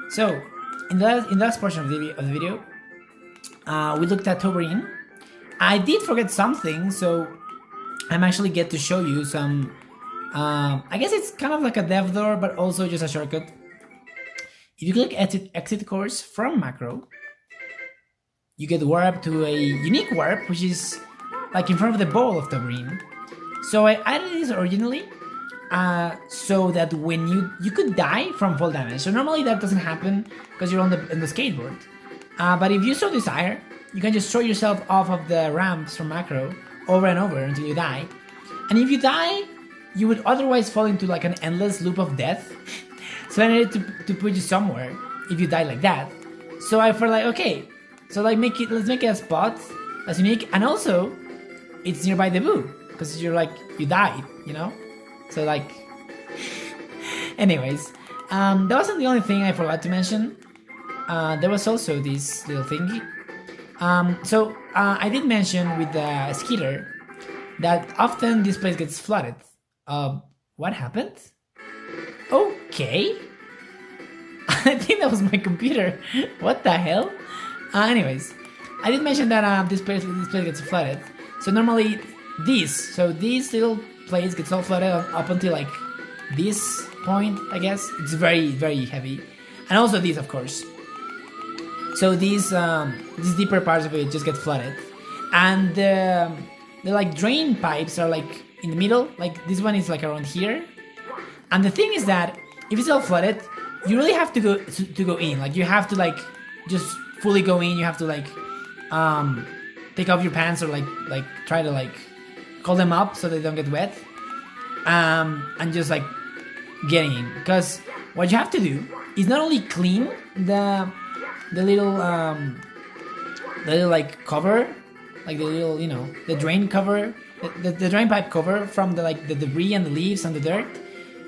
So, in the last portion of the video, we looked at Toberin. I did forget something, so I'm actually get to show you some. I guess it's kind of like a dev door, but also just a shortcut. If you click exit course from macro, you get warp to a unique warp, which is like in front of the bowl of Toberin. So I added this originally so that when you could die from fall damage. So normally that doesn't happen because you're on the skateboard. But if you so desire, you can just throw yourself off of the ramps from macro over and over until you die. And if you die, you would otherwise fall into like an endless loop of death. So I needed to put you somewhere if you die like that. So I felt like, okay, so like let's make it a spot that's unique, and also it's nearby the boo because you died, you know. So like, anyways, that wasn't the only thing I forgot to mention. There was also this little thingy. So I did mention with the Skeeter that often this place gets flooded. What happened? Okay. I think that was my computer. What the hell? Anyways, I did mention that this place gets flooded. So normally this little place gets all flooded up until like this point, I guess. It's very, very heavy. And also this, of course. So these deeper parts of it just get flooded. And the like drain pipes are like in the middle. Like this one is like around here. And the thing is that if it's all flooded, you really have to go in. Like you have to like just fully go in. You have to like take off your pants or like try to like call them up so they don't get wet. And just like getting in, because what you have to do is not only clean the little like cover, like the little, you know, the drain cover, the drain pipe cover from the like the debris and the leaves and the dirt.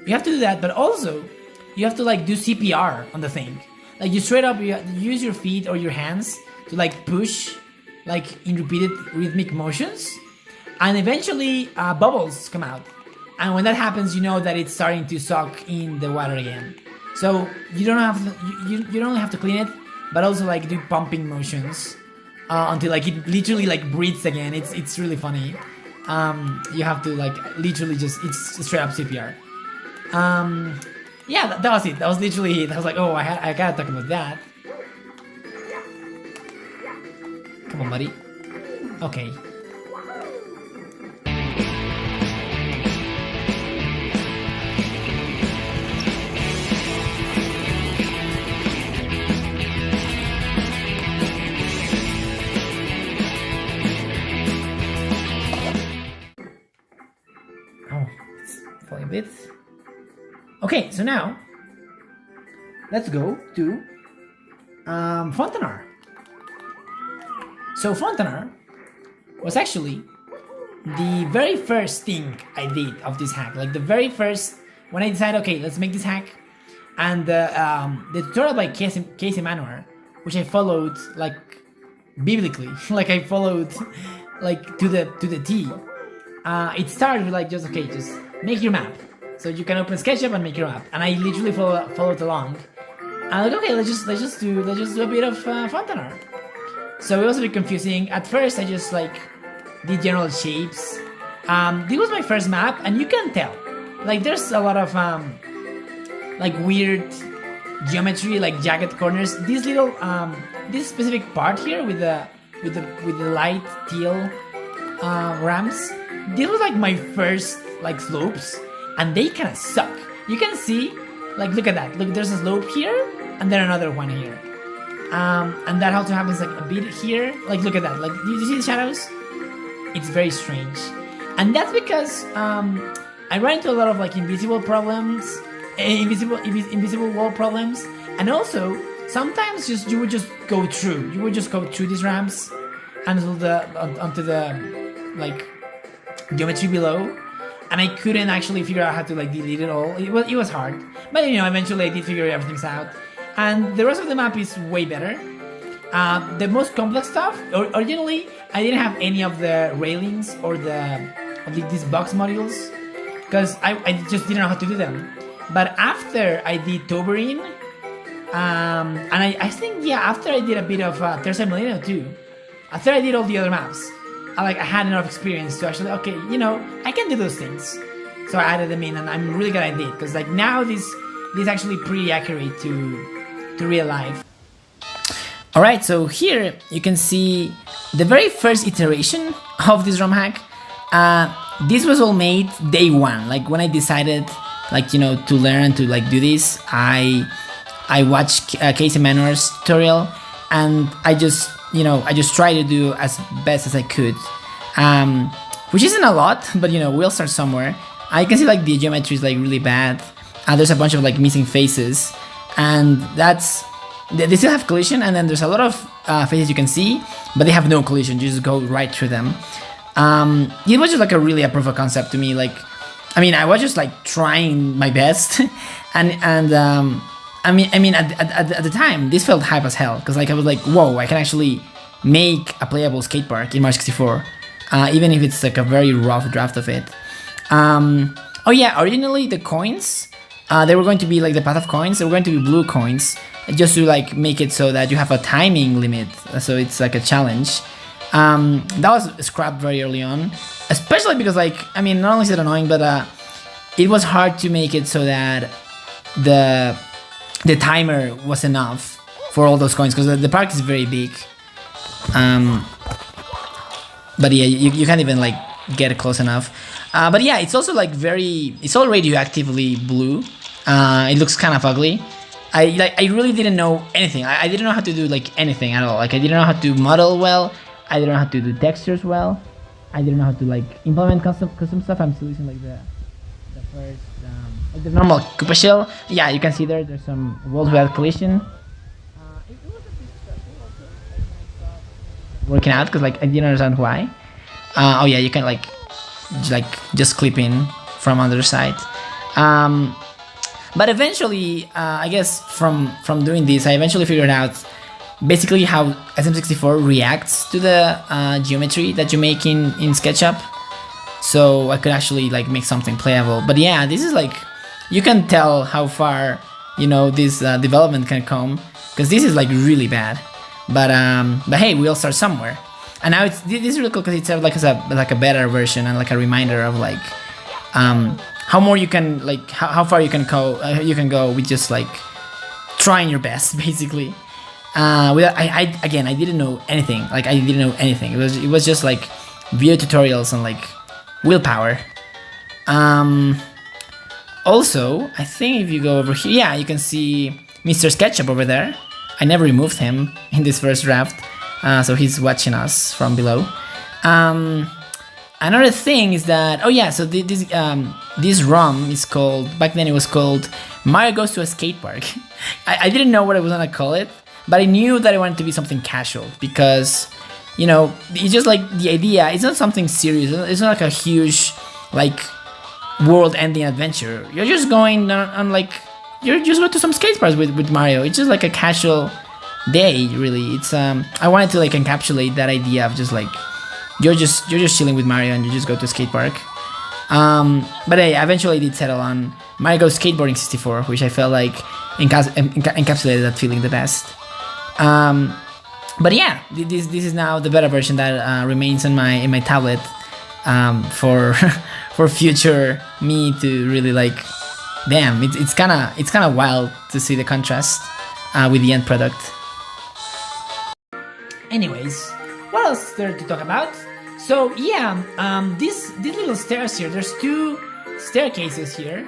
You have to do that, but also you have to like do CPR on the thing. Like you straight up, you use your feet or your hands to like push, like in repeated rhythmic motions, and eventually bubbles come out. And when that happens, you know that it's starting to suck in the water again. So you don't have to, you don't only have to clean it, but also like do pumping motions until like it literally like breathes again. It's really funny. You have to like literally it's straight up CPR. Yeah, that was it. That was literally it. I was like, oh, I gotta talk about that. Come on, buddy. Okay. Oh, it's falling a bit. Okay, so now let's go to Fontanar. So Fontanar was actually the very first thing I did of this hack. Like the very first, when I decided, okay, let's make this hack, and the tutorial by Casey Manor, which I followed like biblically, like I followed like to the T. It started with like just make your map. So you can open SketchUp and make your map, and I literally followed along. I'm like, okay, let's just do a bit of Fontanar. So it was a bit confusing. At first, I just like did general shapes. This was my first map, and you can tell, like there's a lot of like weird geometry, like jagged corners. This little this specific part here with the light teal ramps. This was like my first like slopes. And they kind of suck. You can see, like, look at that. Look, there's a slope here, and then another one here. And that also happens like a bit here. Like, look at that. Like, do you see the shadows? It's very strange. And that's because I run into a lot of like invisible problems, invisible wall problems, and also sometimes you would just go through. You would just go through these ramps onto the like geometry below. And I couldn't actually figure out how to like delete it all. It was hard, but you know, eventually I did figure everything out. And the rest of the map is way better. The most complex stuff, originally I didn't have any of the railings or these box modules because I just didn't know how to do them. But after I did Toberin, And I think, yeah, after I did a bit of Terza Milenio too, after I did all the other maps, I had enough experience to actually, okay, I can do those things. So I added them in, and I'm really glad I did, because like now this is actually pretty accurate to real life. All right, so here you can see the very first iteration of this ROM hack. This was all made day one. Like when I decided, to learn to do this, I watched Casey Manor's tutorial, and I just tried to do as best as I could, which isn't a lot, but we'll start somewhere. I can see the geometry is really bad. There's a bunch of missing faces, and they still have collision, and then there's a lot of faces you can see, but they have no collision. You just go right through them. It was just a really a proof of concept to me. I was just trying my best, and at the time this felt hype as hell, because I was whoa, I can actually make a playable skate park in Mario 64, even if it's a very rough draft of it. Oh yeah, originally the coins, they were going to be the path of coins. They were going to be blue coins, just to make it so that you have a timing limit, so it's a challenge. That was scrapped very early on, especially because not only is it annoying, but it was hard to make it so that the timer was enough for all those coins, because the park is very big. But yeah, you can't even get close enough. But yeah, it's also it's all radioactively blue. It looks kind of ugly. I really didn't know anything. I didn't know how to do anything at all. I didn't know how to model well. I didn't know how to do textures well. I didn't know how to implement custom stuff. I'm still using the first the normal Koopa shell. Yeah, you can see there's some worlds without collision. It was a bit stressful also working out, because I didn't understand why. Oh yeah, you can just clip in from other side. But eventually, I guess from doing this, I eventually figured out basically how SM64 reacts to the geometry that you make in SketchUp. So I could actually make something playable. But yeah, this is you can tell how far this development can come, because this is really bad. But hey, we'll start somewhere. And now this is really cool, because it's as a better version, and a reminder of how more you can how far you can go with just trying your best, basically. I didn't know anything. I didn't know anything. It was just video tutorials and willpower. Also, I think if you go over here, yeah, you can see Mr. SketchUp over there. I never removed him in this first draft, so he's watching us from below. Another thing is that, oh yeah, so this ROM is called, back then it was called Mario Goes to a Skate Park. I didn't know what I was gonna call it, but I knew that I wanted to be something casual, because, it's just the idea, it's not something serious, it's not a huge, world-ending adventure. You're just going on you're just going to some skate parks with Mario. It's just a casual day, really. It's, I wanted to encapsulate that idea of just you're just chilling with Mario and you just go to a skate park. But I eventually did settle on Mario Goes Skateboarding 64, which I felt encapsulated that feeling the best. But yeah, this is now the better version that remains in my tablet for future me to really damn. It's kind of wild to see the contrast with the end product. Anyways, what else is there to talk about? So yeah, these little stairs here, there's two staircases here,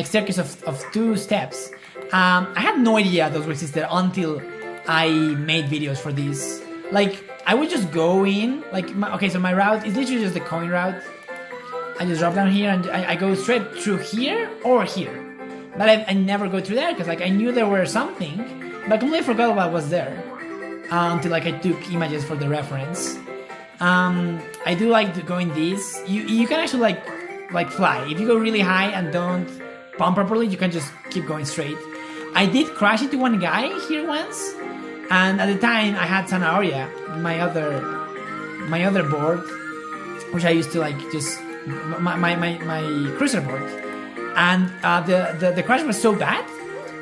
staircase of two steps. I had no idea those were existed until I made videos for these. I would just go in, so my route is literally just the coin route. I just drop down here and I go straight through here or here. But I never go through there, because I knew there were something, but I completely forgot what was there. Until I took images for the reference. I do like to go in these. You can actually fly. If you go really high and don't pump properly, you can just keep going straight. I did crash into one guy here once, and at the time I had Zanahoria, my other board, which I used to just my cruiser board, and the crash was so bad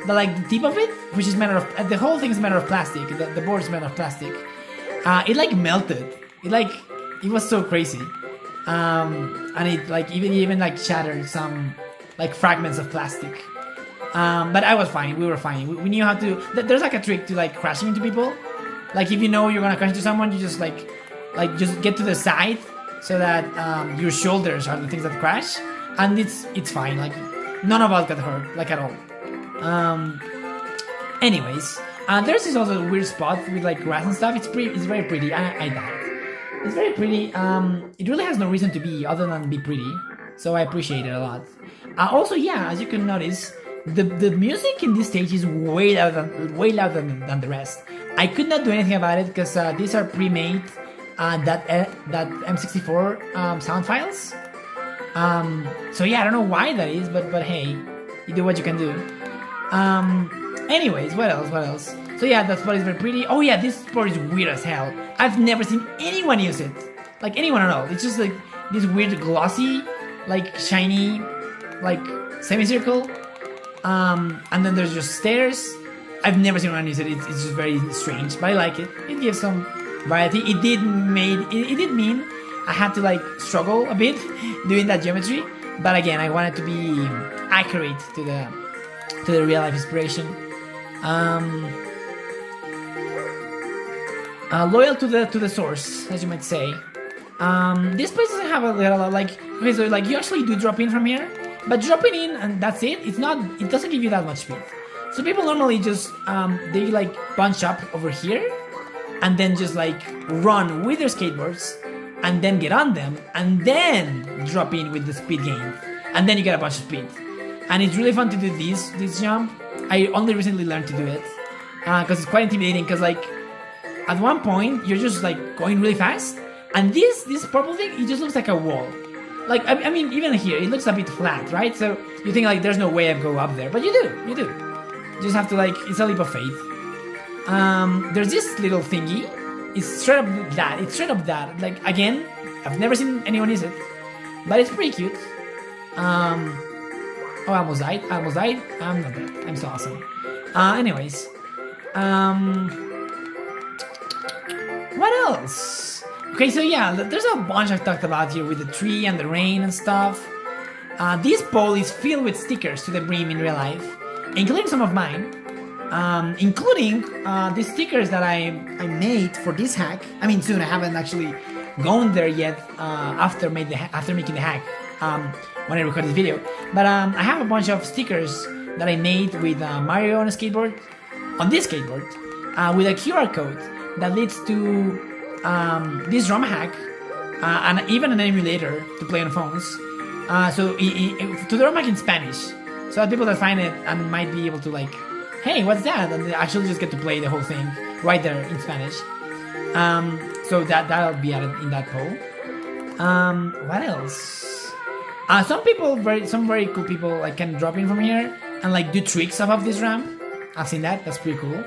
like the tip of it, which is made of the whole thing is made of plastic. The board is made of plastic. It like melted. It was so crazy. And it like even like shattered some like fragments of plastic. But I was fine. We were fine. We knew how to. There's like a trick to like crashing into people. Like if you know you're gonna crash into someone, you just like just get to the side so that your shoulders are the things that crash, and it's fine. Like none of us got hurt, like at all. Anyways, there's this also weird spot with like grass and stuff. It's very pretty. I died. It's very pretty. It really has no reason to be other than be pretty, so I appreciate it a lot. Also, yeah, as you can notice, the music in this stage is way louder than the rest. I could not do anything about it because these are pre-made that M64 sound files. So yeah, I don't know why that is, but hey, you do what you can do. Anyways, what else? So yeah, that spot is very pretty. Oh yeah, this spot is weird as hell. I've never seen anyone use it. Like anyone at all. It's just like this weird glossy, like shiny, like semicircle. And then there's just stairs. I've never seen anyone use it. It's just very strange, but I like it. It gives some variety. It did mean I had to like struggle a bit doing that geometry. But again, I wanted to be accurate to the real life inspiration. Loyal to the source, as you might say. This place doesn't have a lot like, okay, so like you actually do drop in from here, but dropping in and that's it. It doesn't give you that much speed. So people normally just they like bunch up over here and then just like run with their skateboards and then get on them and then drop in with the speed gain, and then you get a bunch of speed. And it's really fun to do this jump. I only recently learned to do it because it's quite intimidating. Because like at one point you're just like going really fast, and this purple thing, it just looks like a wall. Like I mean, even here it looks a bit flat, right? So you think like there's no way I go up there, but you do. You just have to like, it's a leap of faith. There's this little thingy. It's straight up that. Like again, I've never seen anyone use it, but it's pretty cute. Oh, I almost died. I'm not dead. I'm so awesome. Anyways. What else? Okay, so yeah, there's a bunch I've talked about here with the tree and the rain and stuff. This pole is filled with stickers to the brim in real life, including some of mine. Including the stickers that I made for this hack. I mean, soon. I haven't actually gone there yet after making the hack. When I record this video, but I have a bunch of stickers that I made with Mario on this skateboard, with a QR code that leads to this ROM hack and even an emulator to play on phones. So to the ROM hack in Spanish, so that people that find it and might be able to like, hey, what's that? And they actually just get to play the whole thing right there in Spanish. So that'll be added in that poll. What else? Some very cool people like can drop in from here and like do tricks off of this ramp. I've seen that. That's pretty cool.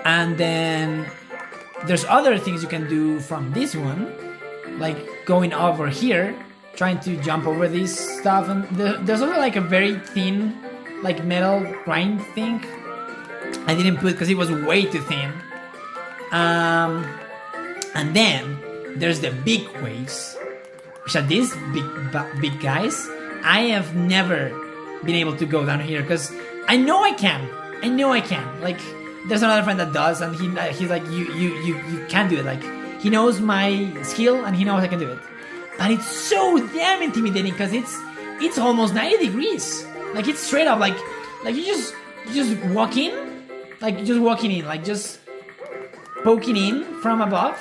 And then there's other things you can do from this one, like going over here, trying to jump over this stuff. And there's also like a very thin, like metal grind thing. I didn't put because it was way too thin. And then there's the big waves, which are these big guys. I have never been able to go down here because I know I can. Like there's another friend that does, and he's like, you can't do it. Like he knows my skill and he knows I can do it, but it's so damn intimidating because it's almost 90 degrees. Like it's straight up like you just walk in, like just poking in from above.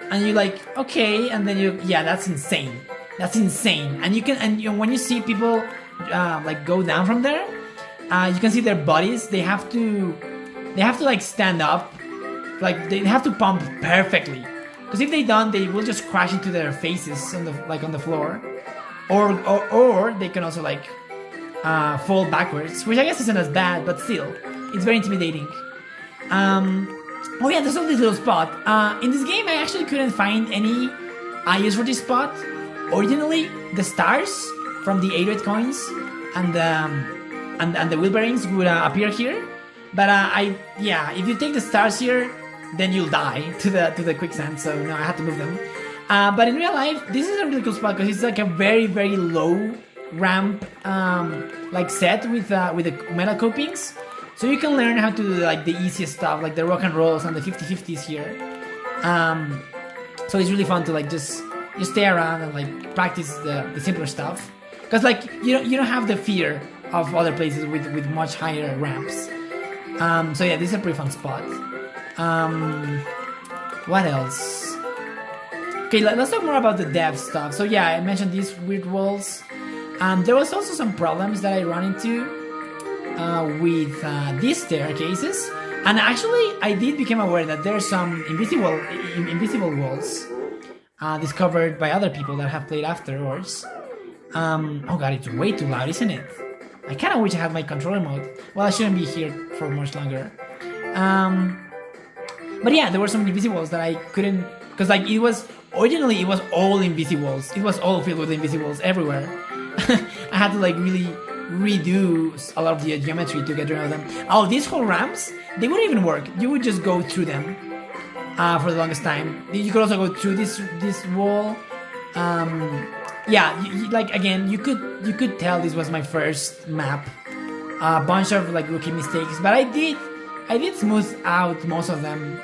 And you're like, okay, and then that's insane. And when you see people like go down from there, you can see their bodies. They have to like stand up, like they have to pump perfectly. Because if they don't, they will just crash into their faces on the floor, or they can also like fall backwards, which I guess isn't as bad, but still, it's very intimidating. Oh yeah, there's also this little spot. In this game, I actually couldn't find any use for this spot. Originally, the stars from the 808 coins and and the wheel bearings would appear here. But if you take the stars here, then you'll die to the quicksand. So no, I had to move them. But in real life, this is a really cool spot because it's like a very, very low ramp, like set with the metal copings. So you can learn how to do like the easiest stuff, like the rock and rolls and the 50-50s here. So it's really fun to like just stay around and like practice the simpler stuff. Because like you don't have the fear of other places with much higher ramps. So yeah, this is a pretty fun spot. What else? Okay, let's talk more about the dev stuff. So yeah, I mentioned these weird walls. There was also some problems that I ran into with these staircases. And actually, I did become aware that there's some invisible walls discovered by other people that have played afterwards. Oh god, it's way too loud, isn't it? I kind of wish I had my controller mode. Well, I shouldn't be here for much longer. But yeah, there were some invisibles that I couldn't... Because like originally it was all invisibles. It was all filled with invisibles everywhere. I had to like really redo a lot of the geometry to get rid of them. Oh, these whole ramps, they wouldn't even work. You would just go through them for the longest time. You could also go through this wall. Yeah, like again, you could tell this was my first map. A bunch of like rookie mistakes, but I did smooth out most of them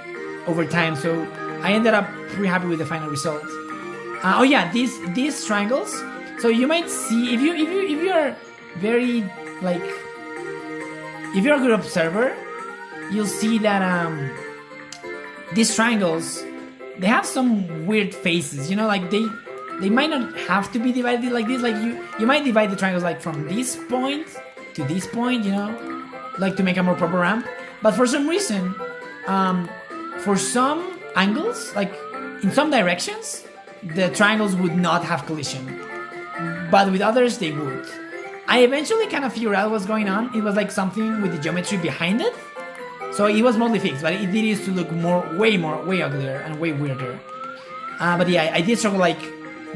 over time. So I ended up pretty happy with the final result. Oh yeah, these triangles. So you might see if you're very like if you're a good observer, you'll see that these triangles, they have some weird faces. You know, like they might not have to be divided like this. Like you might divide the triangles like from this point to this point. You know, like to make a more proper ramp. But for some reason, for some angles, like in some directions, the triangles would not have collision. But with others, they would. I eventually kind of figured out what's going on. It was like something with the geometry behind it. So it was mostly fixed, but it did used to look way uglier and way weirder. But yeah, I did struggle like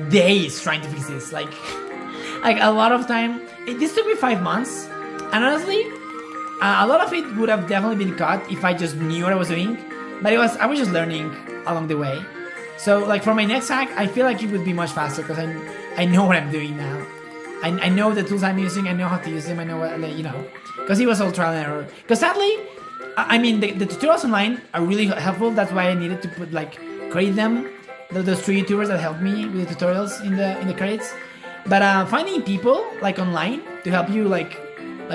days trying to fix this. Like a lot of time. This took me 5 months. And honestly, a lot of it would have definitely been cut if I just knew what I was doing. But I was just learning along the way. So like for my next hack, I feel like it would be much faster because I know what I'm doing now. I know the tools I'm using. I know how to use them. I know what, you know, because it was all trial and error. Because sadly, I mean, the tutorials online are really helpful. That's why I needed to create them. Those 3 YouTubers that helped me with the tutorials in the credits. But finding people like online to help you like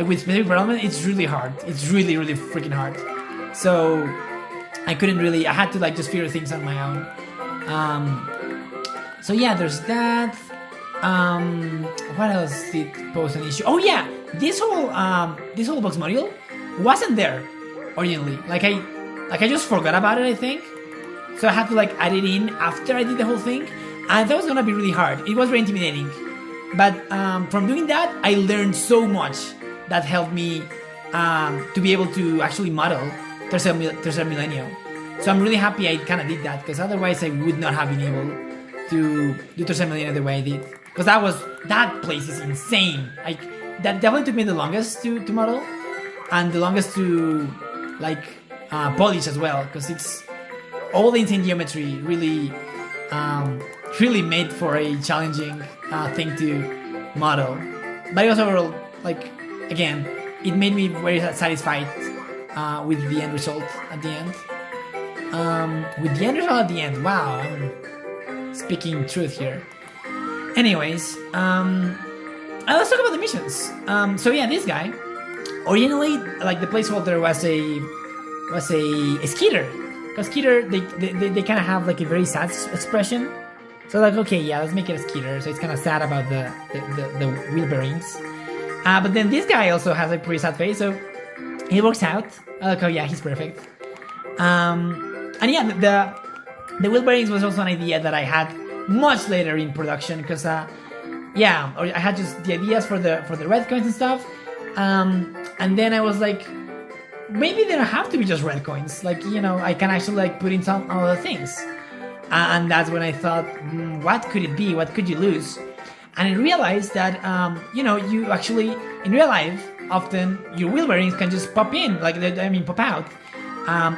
with specific development, it's really hard. It's really freaking hard. So I had to like just figure things on my own. So yeah, there's that. What else did pose an issue? Oh yeah, this whole box module wasn't there originally. Like I just forgot about it, I think. So I had to like add it in after I did the whole thing, and that was gonna be really hard. It was very intimidating, but from doing that, I learned so much that helped me to be able to actually model Tercer Milenio. So I'm really happy I kind of did that, because otherwise I would not have been able to do Tercer Milenio the way I did. Because that place is insane. Like that definitely took me the longest to model, and the longest to like polish as well, because it's all the insane geometry really made for a challenging thing to model. But it was overall, like, again, it made me very satisfied with the end result at the end. Wow, I'm speaking truth here. Anyways, let's talk about the missions. So yeah, this guy, originally, like the placeholder was a Skeeter. Because Skeeter, they kind of have like a very sad expression. So like, okay, yeah, let's make it a Skeeter. So it's kind of sad about the wheel bearings. But then this guy also has a pretty sad face, so it works out. Okay, yeah, he's perfect. And yeah, the wheel bearings was also an idea that I had much later in production, because yeah, I had just the ideas for the red coins and stuff. And then I was like, maybe they don't have to be just red coins. Like, you know, I can actually like put in some other things. And that's when I thought, what could it be? What could you lose? And I realized that, you know, you actually, in real life, often your wheel bearings can just pop in, like pop out,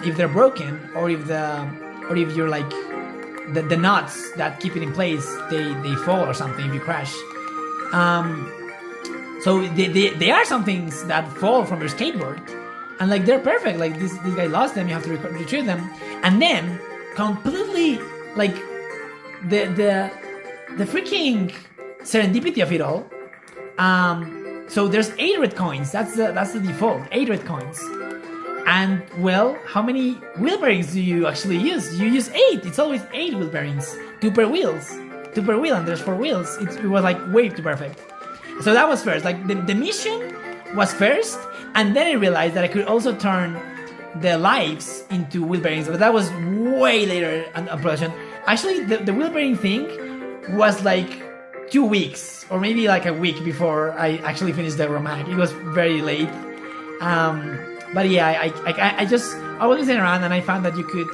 if they're broken, or if you're like the nuts that keep it in place, they fall or something if you crash. So they are some things that fall from your skateboard, and like they're perfect. Like this guy lost them, you have to retrieve them, and then completely like the freaking serendipity of it all. So there's 8 red coins. That's the default. 8 red coins. And well, how many wheel bearings do you actually use? You use 8. It's always 8 wheel bearings. 2 per wheel, and there's 4 wheels. It was like way too perfect. So that was first. Like the mission was first, and then I realized that I could also turn the lives into wheel bearings, but that was way later on production. Actually, the wheel bearing thing was like 2 weeks or maybe like a week before I actually finished the ROM hack. It was very late. But yeah, I was messing around and I found that you could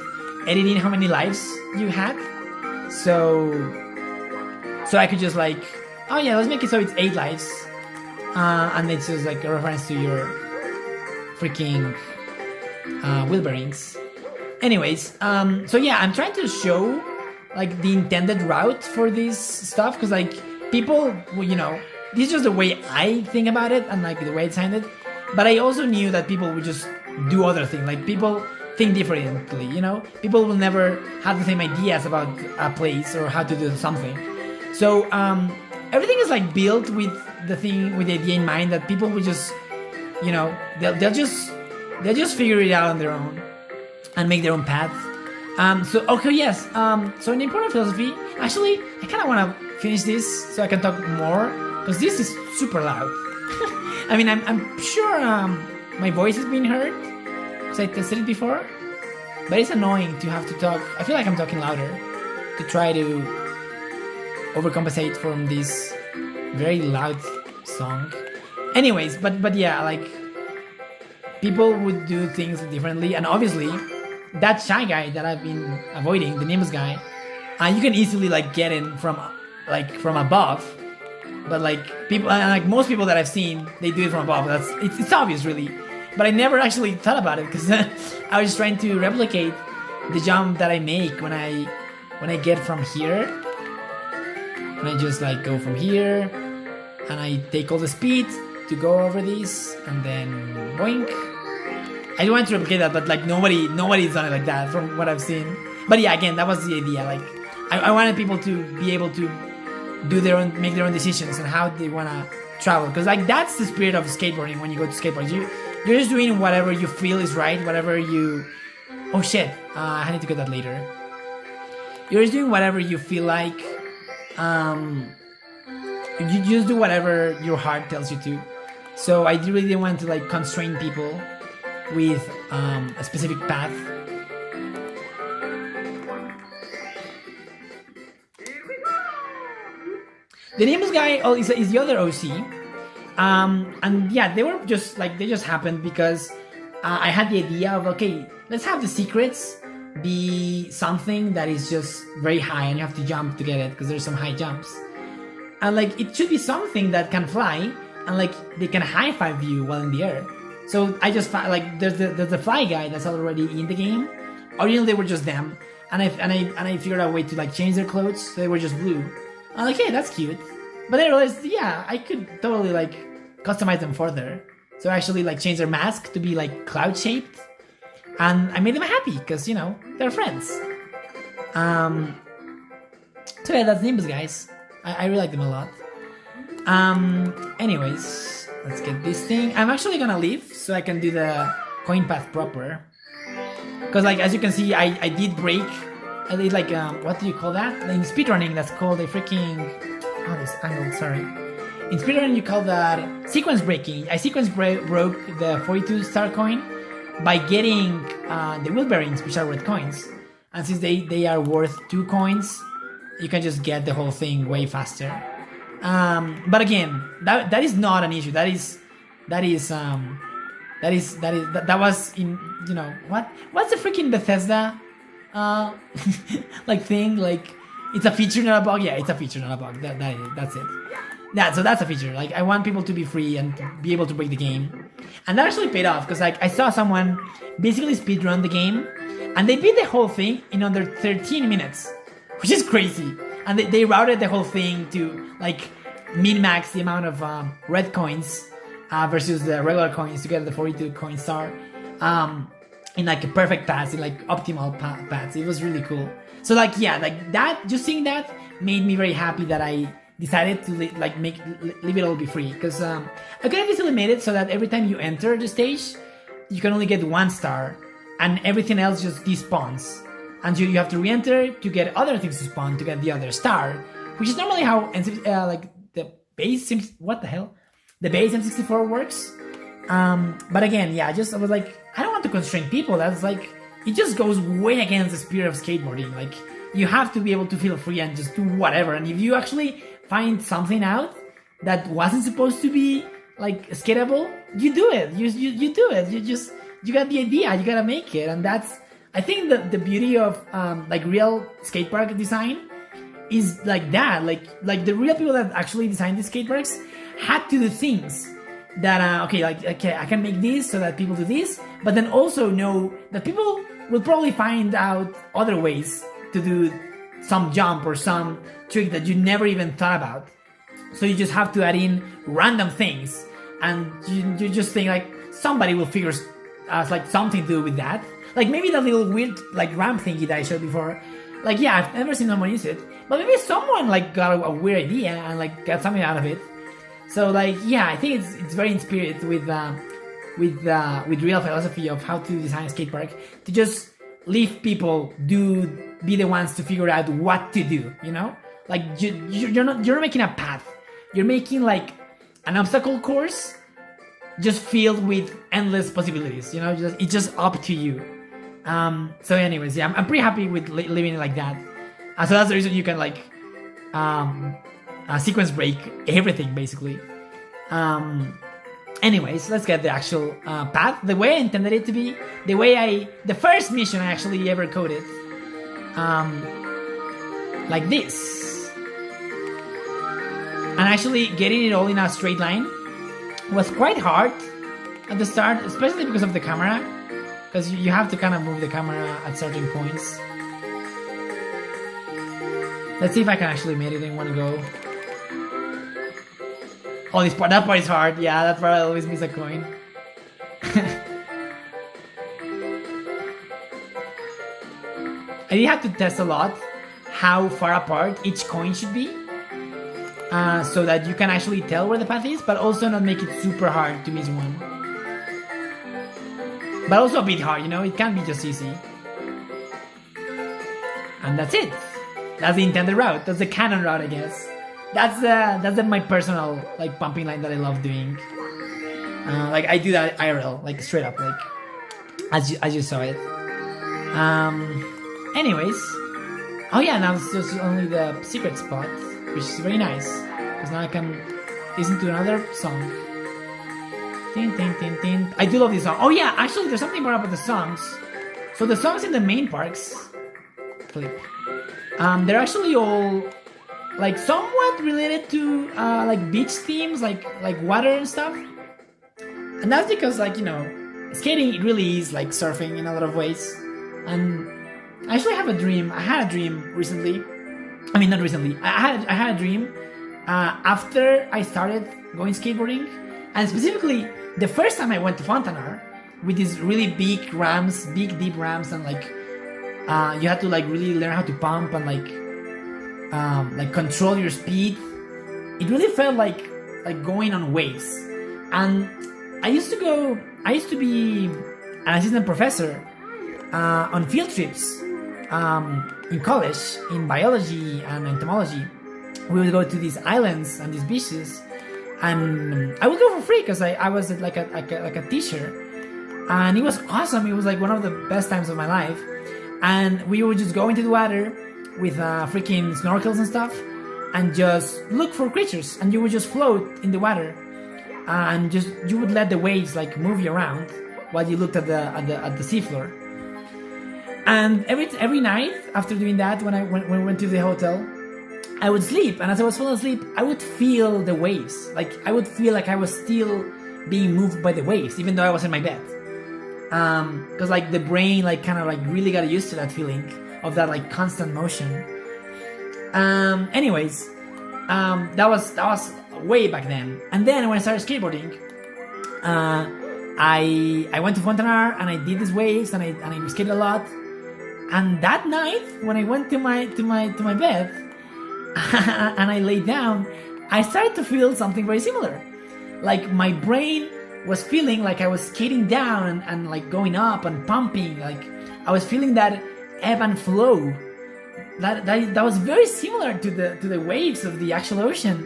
edit in how many lives you had. So I could just like, oh yeah, let's make it so it's 8 lives. And it's just like a reference to your freaking wheel bearings. Anyways, so yeah, I'm trying to show like the intended route for this stuff, because like people, well, you know, this is just the way I think about it and like the way it's handed. But I also knew that people would just do other things. Like people think differently, you know. People will never have the same ideas about a place or how to do something. So everything is like built with the idea in mind that people will just, you know, they'll just figure it out on their own and make their own path. So okay, yes. So an important philosophy. Actually, I kind of want to finish this so I can talk more, because this is super loud. I mean, I'm sure my voice is being heard because I tested it before, but it's annoying to have to talk. I feel like I'm talking louder to try to overcompensate from this very loud song. Anyways, but yeah, like people would do things differently, and obviously that shy guy that I've been avoiding, the Nimbus guy, you can easily like get in from above. But like people, and like most people that I've seen, they do it from above. It's obvious, really. But I never actually thought about it because I was just trying to replicate the jump that I make when I get from here. And I just like go from here, and I take all the speed to go over these, and then boink. I don't want to replicate that, but like nobody's done it like that from what I've seen. But yeah, again, that was the idea. Like I wanted people to be able to make their own decisions on how they want to travel, because like that's the spirit of skateboarding. When you go to skateboard, you're just doing whatever you feel is right, whatever you, oh shit, I need to get that later. You're just doing whatever you feel like. You just do whatever your heart tells you to. So I really didn't want to like constrain people with a specific path. The Nimbus guy is the other OC, and yeah, they just happened because I had the idea of, okay, let's have the secrets be something that is just very high and you have to jump to get it because there's some high jumps, and like it should be something that can fly and like they can high five you while in the air. So I just found like there's the fly guy that's already in the game. Originally they were just them, and I figured out a way to like change their clothes so they were just blue. I'm like, hey, that's cute. But then I realized, yeah, I could totally like customize them further. So I actually like change their mask to be like cloud shaped, and I made them happy because, you know, they're friends. So yeah, that's Nimbus guys. I really like them a lot. Anyways, let's get this thing. I'm actually gonna leave so I can do the coin path proper. Because like as you can see, I did break. I did like what do you call that? In speedrunning, that's called a freaking, oh, this angle, sorry. In speedrunning you call that sequence breaking. I sequence broke the 42 star coin by getting the wheel bearings, which are red coins. And since they are worth 2 coins, you can just get the whole thing way faster. But again, that is not an issue. That was in, you know, what's the freaking Bethesda like thing, like it's a feature not a bug. Yeah, it's a feature not a bug. That's it. So that's a feature. Like I want people to be free and to be able to break the game, and that actually paid off because like I saw someone basically speedrun the game, and they beat the whole thing in under 13 minutes, which is crazy. And they routed the whole thing to like min-max the amount of red coins versus the regular coins to get the 42 coin star in like a perfect paths, in like optimal paths. It was really cool. So like yeah, like that, just seeing that made me very happy that I decided to leave it all be free, because I could have easily made it so that every time you enter the stage you can only get 1 star and everything else just despawns, and you have to re-enter to get other things to spawn to get the other star, which is normally how like the base seems, what the hell, the base N64 works. But again, yeah, I was like, I don't want to constrain people. That's like, it just goes way against the spirit of skateboarding. Like you have to be able to feel free and just do whatever, and if you actually find something out that wasn't supposed to be like skatable, you do it. You do it. You got the idea. You gotta make it, and that's, I think the beauty of like real skate park design is like that. Like the real people that actually designed the skate parks had to do things that okay, I can make this so that people do this, but then also know that people will probably find out other ways to do some jump or some trick that you never even thought about. So you just have to add in random things, and you just think like somebody will figure like something to do with that. Like maybe the little weird like ramp thingy that I showed before. Like yeah, I've never seen someone use it, but maybe someone like got a weird idea and like got something out of it. So like yeah, I think it's very in spirit with real philosophy of how to design a skate park, to just leave people be the ones to figure out what to do, you know? Like you're not making a path, you're making like an obstacle course just filled with endless possibilities, you know? It's just up to you. So anyways, yeah, I'm pretty happy with leaving it like that. So that's the reason you can like sequence break everything basically. Anyways, let's get the actual path, the way I intended it to be, the first mission I actually ever coded, like this. And actually getting it all in a straight line was quite hard at the start, especially because of the camera, because you have to kind of move the camera at certain points. Let's see if I can actually make it in one go. Oh, that part is hard. Yeah, that part I always miss a coin. I did have to test a lot how far apart each coin should be, so that you can actually tell where the path is, but also not make it super hard to miss one. But also a bit hard, you know, it can't be just easy. And that's it. That's the intended route. That's the canon route, I guess. That's my personal like pumping line that I love doing. Like I do that IRL, like straight up, like as you saw it. Anyways, oh yeah, now it's just only the secret spot, which is very nice because now I can listen to another song. Tin, tin, tin, tin. I do love this song. Oh yeah, actually, there's something more about the songs. So the songs in the main parks, flip. They're actually all like somewhat related to like beach themes, like water and stuff. And that's because, like, you know, skating, it really is like surfing in a lot of ways. And I actually have a dream. I had a dream recently. I mean, not recently. I had a dream after I started going skateboarding, and specifically the first time I went to Fontanar with these really big ramps, big deep ramps, and like you had to like really learn how to pump and like control your speed. It really felt like going on waves. And I used to be an assistant professor on field trips in college in biology and entomology. We would go to these islands and these beaches, and I would go for free because I was like a teacher, and it was awesome. It was like one of the best times of my life. And we would just go into the water with freaking snorkels and stuff, and just look for creatures, and you would just float in the water, and just you would let the waves like move you around while you looked at the seafloor. And every night after doing that, when we went to the hotel, I would sleep, and as I was falling asleep, I would feel the waves. Like I would feel like I was still being moved by the waves, even though I was in my bed. Because like the brain like kind of like really got used to that feeling of that like constant motion. Anyways, that was way back then. And then when I started skateboarding, I went to Fontanar and I did these waves and I skated a lot. And that night when I went to my bed and I laid down, I started to feel something very similar. Like my brain was feeling like I was skating down and like going up and pumping. Like I was feeling that ebb and flow. That was very similar to the waves of the actual ocean.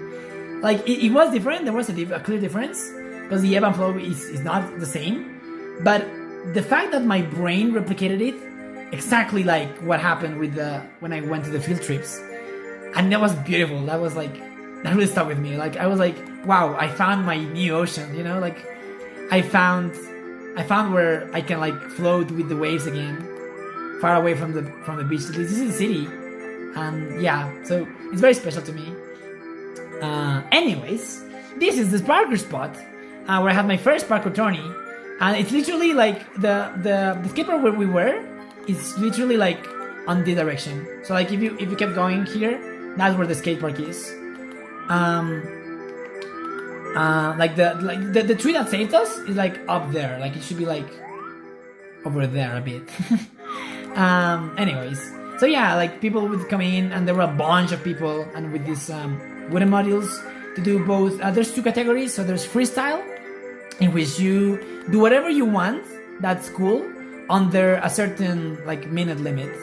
Like it was different. There was a clear difference because the ebb and flow is not the same. But the fact that my brain replicated it exactly like what happened with when I went to the field trips, and that was beautiful. That really stuck with me. Like I was like, wow, I found my new ocean. You know, like I found where I can like float with the waves again, far away from the beach. This is the city, and yeah, so it's very special to me. Anyways, this is the parkour spot where I had my first parkour tourney, and it's literally like the skate park where we were. It's literally like on the direction. So like if you kept going here, that's where the skate park is. Like the tree that saved us is like up there. Like it should be like over there a bit. Anyways, so yeah, like people would come in and there were a bunch of people, and with these wooden modules to do both. There's two categories. So there's freestyle, in which you do whatever you want. That's cool. Under a certain like minute limit,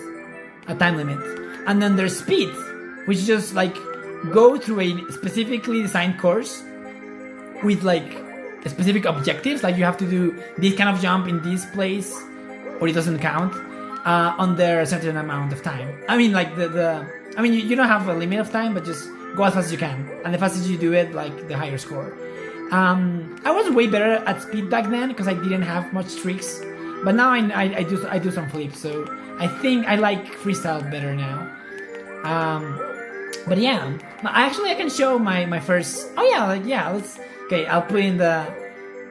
a time limit. And then there's speed, which is just like go through a specifically designed course with like specific objectives. Like you have to do this kind of jump in this place or it doesn't count under a certain amount of time. I mean like I mean you don't have a limit of time, but just go as fast as you can, and the faster you do it, like the higher score. I was way better at speed back then because I didn't have much tricks. But now I do some flips, so I think I like freestyle better now. But yeah, I can show my first. Oh yeah, like yeah, let's. Okay, I'll put in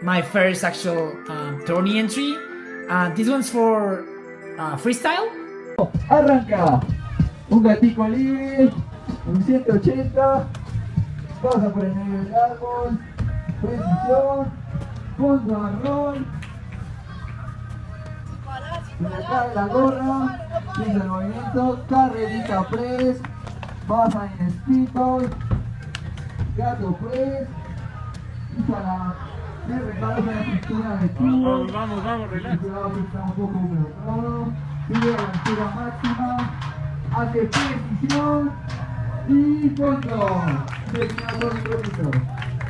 my first actual tourney entry. This one's for freestyle. Arranca un gatico libre, un 180, pasa por el medio del árbol, precisión, fondo marrón. Se le cae la gorra, piensa el movimiento, carrerita press, baja en speedball, gato press, usa la reparo de la cintura de tubo. Vamos, relax. Cuidado que está un poco húmedo todo, sigue la altura máxima, hace precisión y fondo. Terminado el proceso.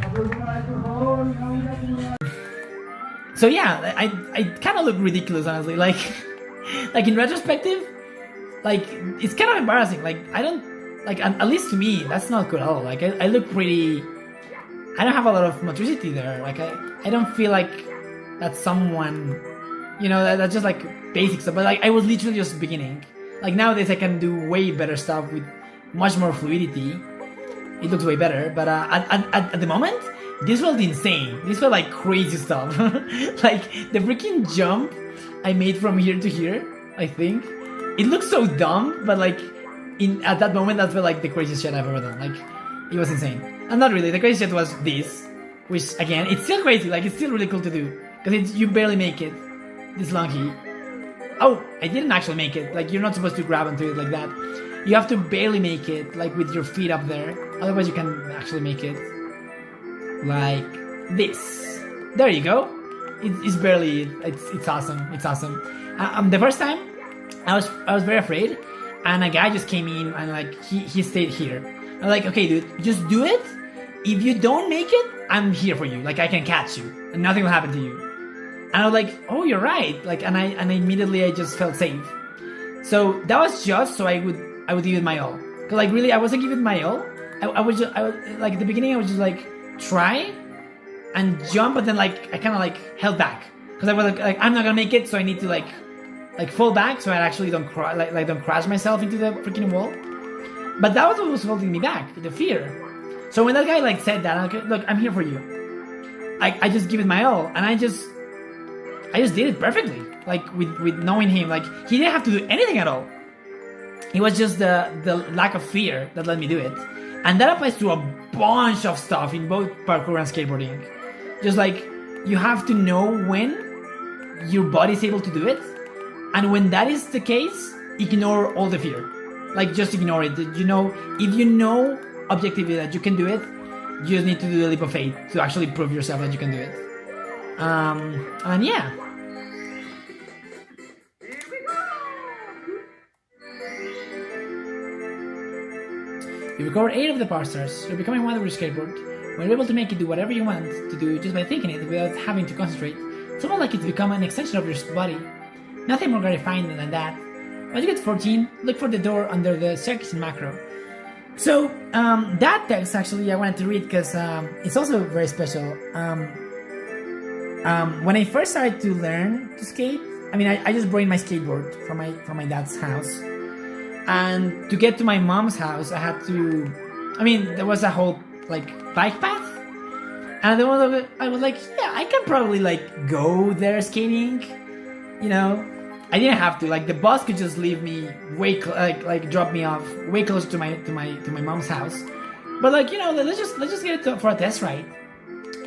La próxima vez, por favor, una buena. So yeah, I kind of look ridiculous, honestly. Like in retrospective, like it's kind of embarrassing. Like I don't like at least to me that's not good at all. Like I look pretty. I don't have a lot of motricity there. Like I don't feel like that's someone, you know, that's just like basic stuff. But like I was literally just beginning. Like nowadays I can do way better stuff with much more fluidity. It looks way better. But at the moment, this felt insane. This felt like crazy stuff. Like the freaking jump I made from here to here, I think. It looks so dumb, but like at that moment that felt like the craziest shit I've ever done. Like it was insane. And not really, the craziest shit was this, which again, it's still crazy, like it's still really cool to do. Because you barely make it, this lunky. Oh, I didn't actually make it. Like you're not supposed to grab onto it like that. You have to barely make it, like with your feet up there. Otherwise you can actually make it. Like this. There you go. It's barely. It's awesome. It's awesome. The first time, I was very afraid, and a guy just came in and like he stayed here. I'm like, okay, dude, just do it. If you don't make it, I'm here for you. Like I can catch you, and nothing will happen to you. And I was like, oh, you're right. Like, and immediately I just felt safe. So that was just so I would give it my all. Cause like really, I wasn't giving my all. I was like at the beginning, I was just like try and jump, but then like I kind of like held back because I was like I'm not gonna make it, so I need to like fall back so I actually don't don't crash myself into the freaking wall. But that was what was holding me back, the fear. So when that guy like said that, I'm like, look, I'm here for you. I just give it my all, and I just did it perfectly. Like with knowing him, like he didn't have to do anything at all. It was just the lack of fear that let me do it. And that applies to a bunch of stuff in both parkour and skateboarding. Just like, you have to know when your body's able to do it. And when that is the case, ignore all the fear. Like, just ignore it. You know, if you know objectively that you can do it, you just need to do the leap of faith to actually prove yourself that you can do it. And yeah. You recover 8 of the power stars. You're becoming one with your skateboard. When you're able to make it do whatever you want to do just by thinking it without having to concentrate, it's almost like it's become an extension of your body. Nothing more gratifying than that. When you get 14, look for the door under the circuits in macro. So, that text actually I wanted to read because it's also very special. When I first started to learn to skate, I mean, I just brought my skateboard from my dad's house. And to get to my mom's house, I had to, I mean, there was a whole, like, bike path. And then I was like, yeah, I can probably, like, go there skating, you know. I didn't have to, like, the bus could just leave me way, like drop me off way closer to my mom's house. But, like, you know, let's just get it for a test ride.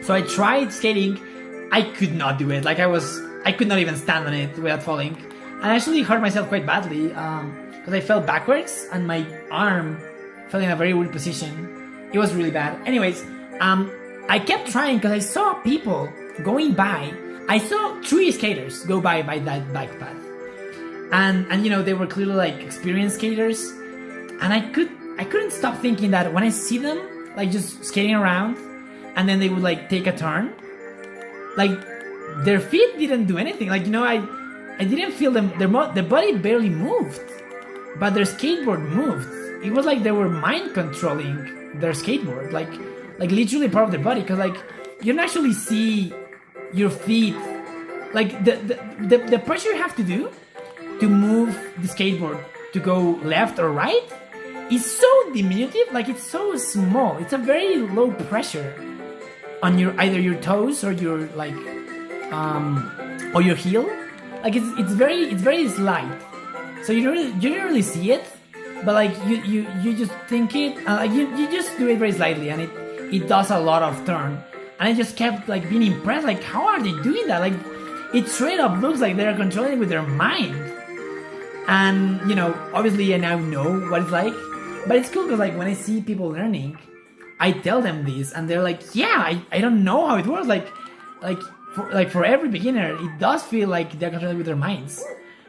So I tried skating. I could not do it. Like, I could not even stand on it without falling. And I actually hurt myself quite badly. Because I fell backwards and my arm fell in a very weird position. It was really bad. Anyways, I kept trying because I saw people going by. I saw 3 skaters go by that bike path. And you know, they were clearly like experienced skaters. And I couldn't stop thinking that when I see them like just skating around and then they would like take a turn, like their feet didn't do anything. Like, you know, I didn't feel them, their body barely moved. But their skateboard moved. It was like they were mind controlling their skateboard, like literally part of their body. Cause like you don't actually see your feet, like the pressure you have to do to move the skateboard to go left or right is so diminutive. Like it's so small. It's a very low pressure on either your toes or your like or your heel. Like it's very slight. So you don't really see it, but like you just think it, you just do it very slightly, and it does a lot of turn. And I just kept like being impressed, like how are they doing that? Like it straight up looks like they're controlling it with their mind. And you know, obviously I now know what it's like, but it's cool because like when I see people learning, I tell them this, and they're like, yeah, I don't know how it works. Like for every beginner, it does feel like they're controlling with their minds.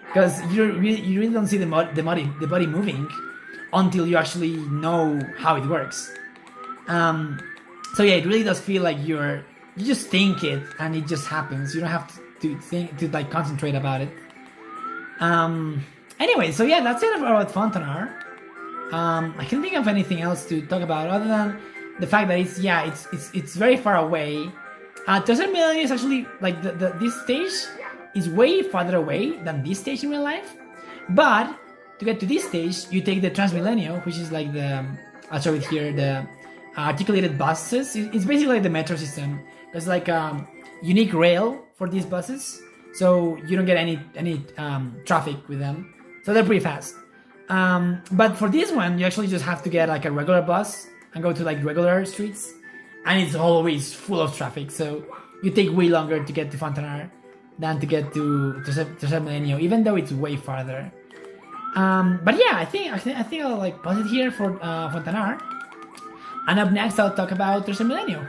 Because you really don't see the body moving until you actually know how it works. So yeah, it really does feel like you just think it and it just happens. You don't have to think to like concentrate about it. Anyway, so yeah, that's it about Fontanar. I can't think of anything else to talk about other than the fact that it's very far away. Tercer Milenio is actually like this stage is way farther away than this stage in real life, but to get to this stage, you take the Transmilenio, which is like the I'll show it here, the articulated buses. It's basically like the metro system. There's like a unique rail for these buses, so you don't get any traffic with them. So they're pretty fast. But for this one, you actually just have to get like a regular bus and go to like regular streets, and it's always full of traffic. So you take way longer to get to Fontanar than to get to Tercer Milenio, even though it's way farther. But yeah, I think I'll like pause it here for Fontanar, and up next I'll talk about Tercer Milenio.